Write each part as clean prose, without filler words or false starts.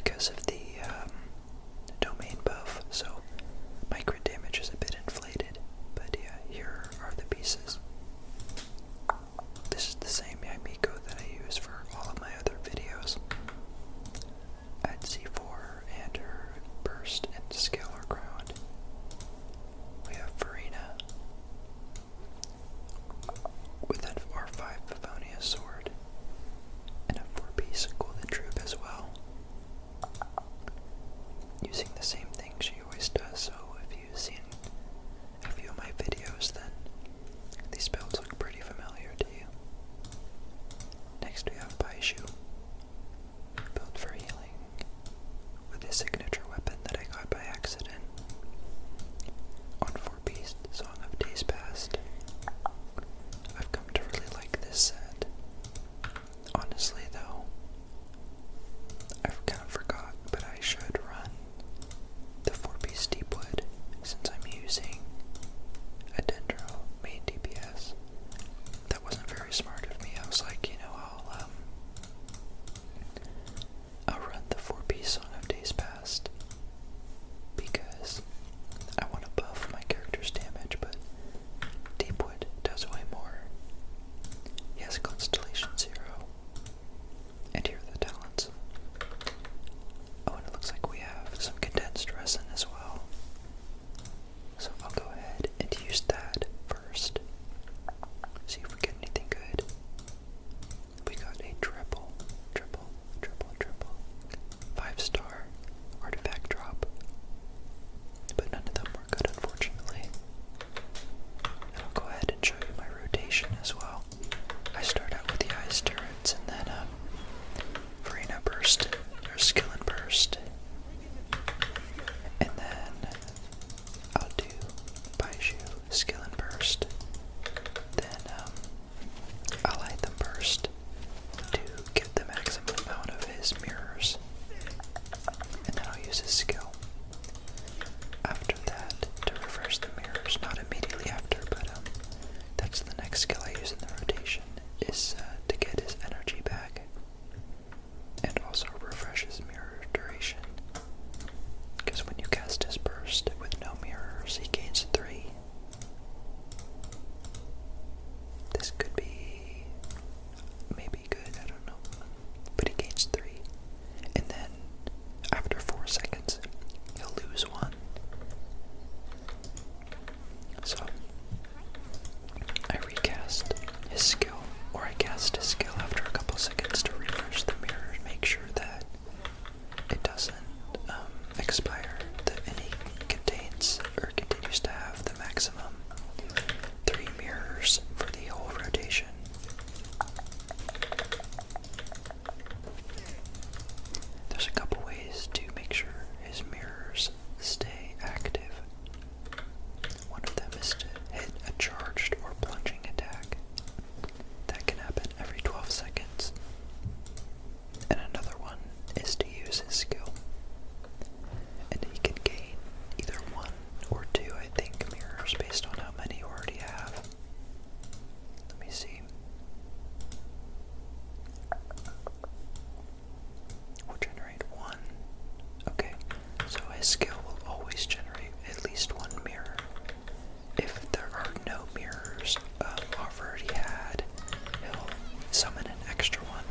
because of the domain buff, so my crit damage is a bit inflated. But yeah, here are the pieces. This is the same Yamiko that I use for all of my other videos. At C4 and her burst and scale are crowned. We have Farina with an R5 Pavonia sword and a 4-piece golden troop as well. Using the same thing she always does, so if you've seen a few of my videos, then these builds look pretty familiar to you. Next we have Baishu, built for healing, with a signature weapon that I got by accident on 4-piece Song of Days Past. I've come to really like this set. Honestly though, I kind of forgot, but I should run the 4-piece Deepwood since I'm using a Dendro main DPS. That wasn't very smart of me. I was like, you know, I'll run the 4-piece Song of Days Past because I want to buff my character's damage, but Deepwood does way more. He has Constellation 0. And here are the talents. Oh, and it looks like we have some condensed resin as well. So I'll go ahead and use that first. See if we get anything good. We got a triple 5-star artifact drop. But none of them were good, unfortunately. And I'll go ahead and show you my rotation as well. I start out with the ice turrets and then Farina burst, or skill and burst. And then I'll do Baishu, skill and burst. Then I'll light them burst to get the maximum amount of his mirrors. And then I'll use his skill. After that, to refresh the mirrors, not immediately after, but that's the next skill I use in the rotation, is to get his energy back. And also refresh his mirror duration. Because when you cast his burst with no mirrors, he gains 3. This could be maybe good, I don't know. But he gains 3. And then after 4 seconds, he'll lose 1. So I recast his skill, or I cast his skill after a couple seconds to refresh the mirror and make sure that it doesn't expire, that any contains or continues to have the maximum 3 mirrors for the whole rotation. There's a couple ways to make sure his mirrors stay active. One of them is to hit a charged or plunging attack. That can happen every 12 seconds. And another one is to use his skill. And he can gain either 1 or 2, I think, mirrors based on how many you already have. Let me see. We'll generate 1. Okay, so his skill will always generate at least 1 mirror. If there are no mirrors I've already had, he'll summon an extra one.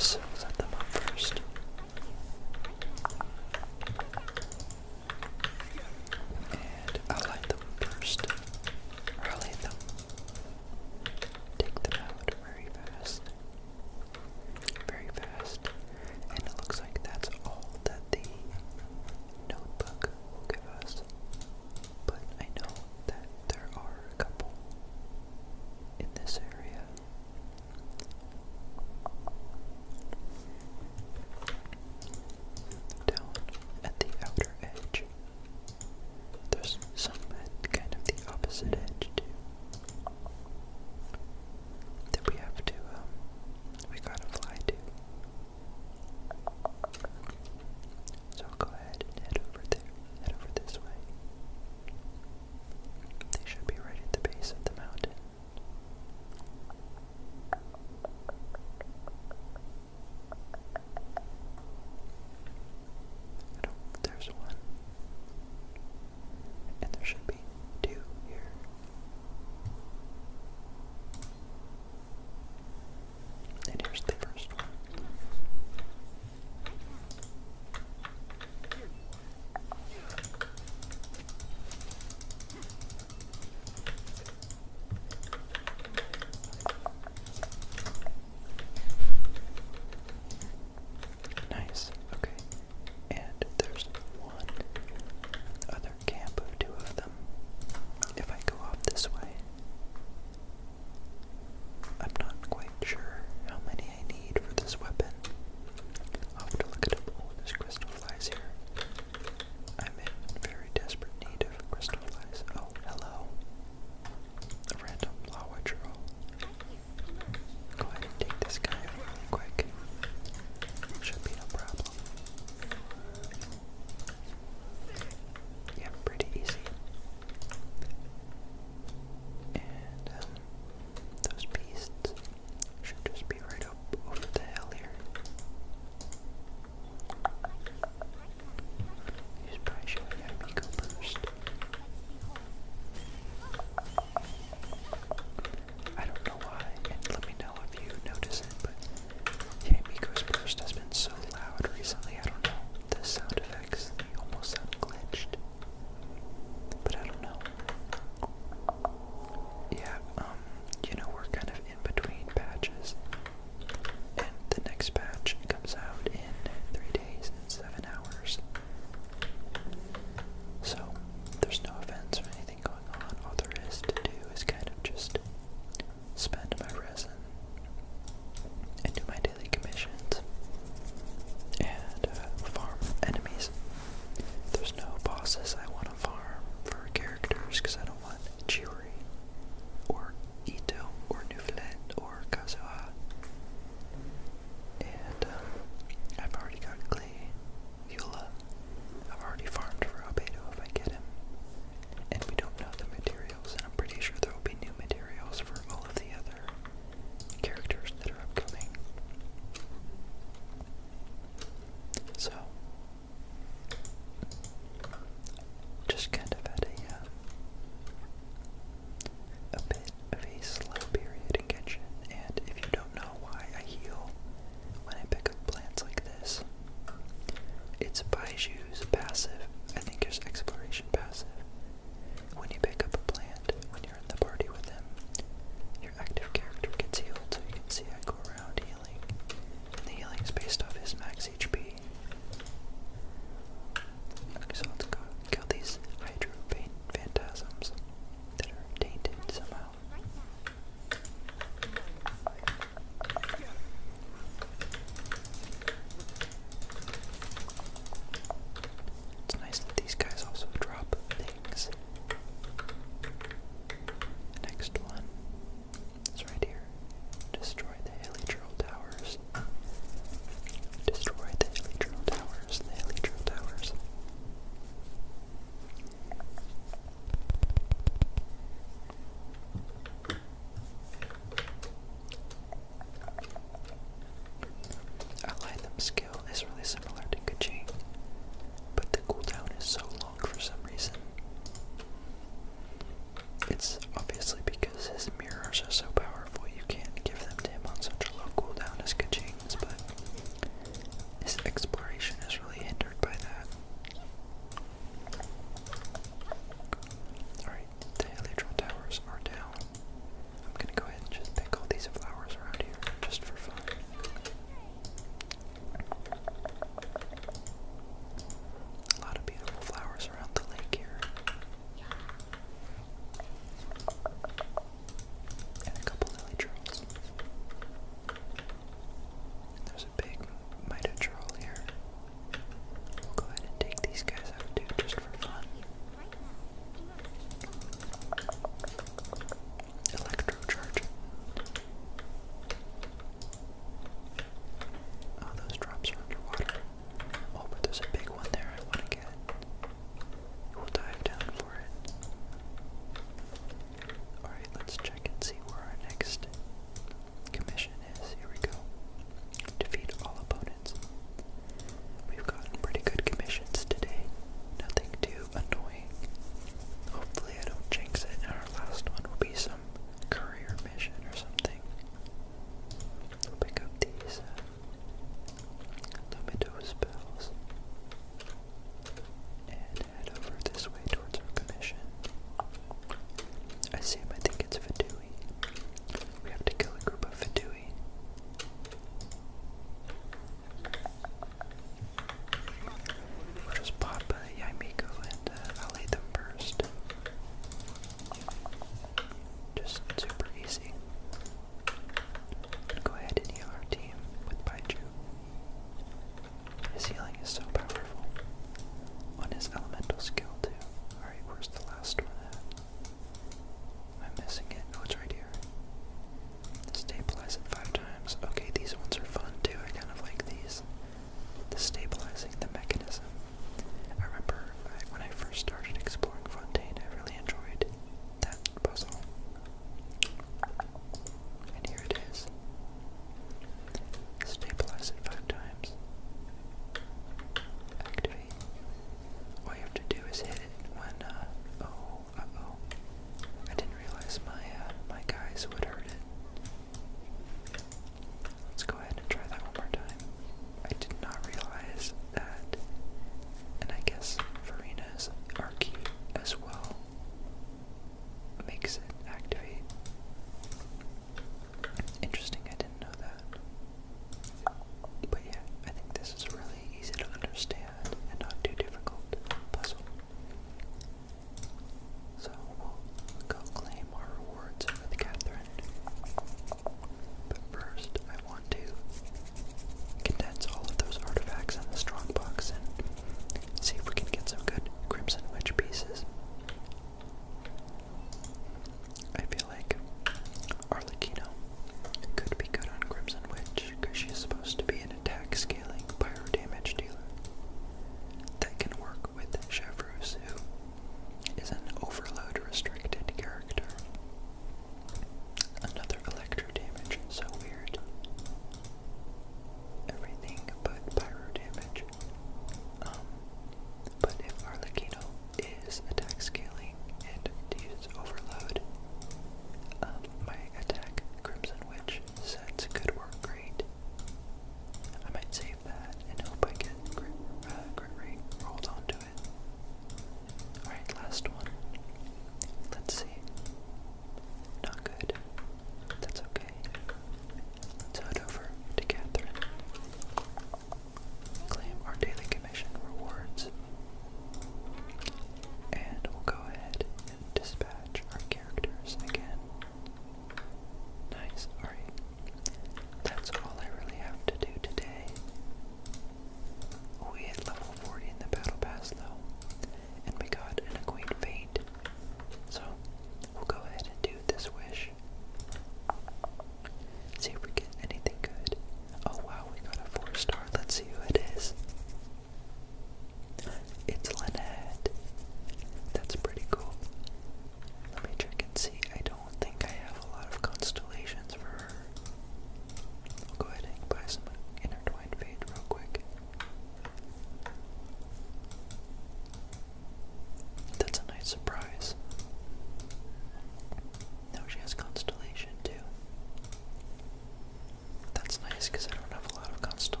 because I don't have a lot of constellations.